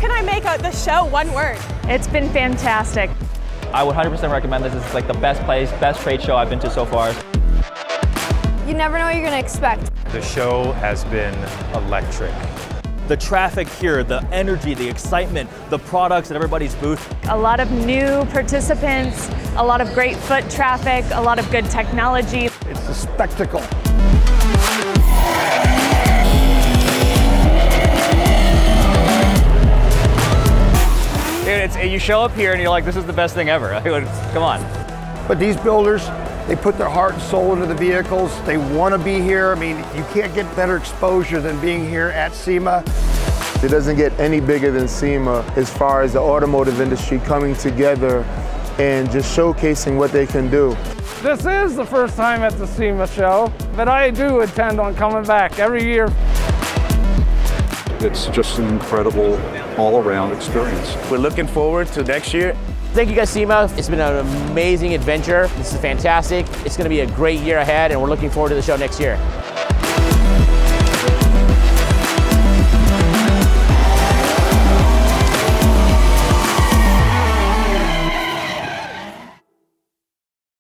can I make the show one word? It's been fantastic. I would 100% recommend this. It's like the best place, best trade show I've been to so far. You never know what you're going to expect. The show has been electric. The traffic here, the energy, the excitement, the products at everybody's booth. A lot of new participants, a lot of great foot traffic, a lot of good technology. It's a spectacle. Dude, you show up here and you're like, this is the best thing ever. Come on. But these builders, they put their heart and soul into the vehicles. They want to be here. I mean, you can't get better exposure than being here at SEMA. It doesn't get any bigger than SEMA as far as the automotive industry coming together and just showcasing what they can do. This is the first time at the SEMA show, but I do intend on coming back every year. It's just an incredible all-around experience. We're looking forward to next year. Thank you guys, SEMA. It's been an amazing adventure. This is fantastic. It's going to be a great year ahead, and we're looking forward to the show next year.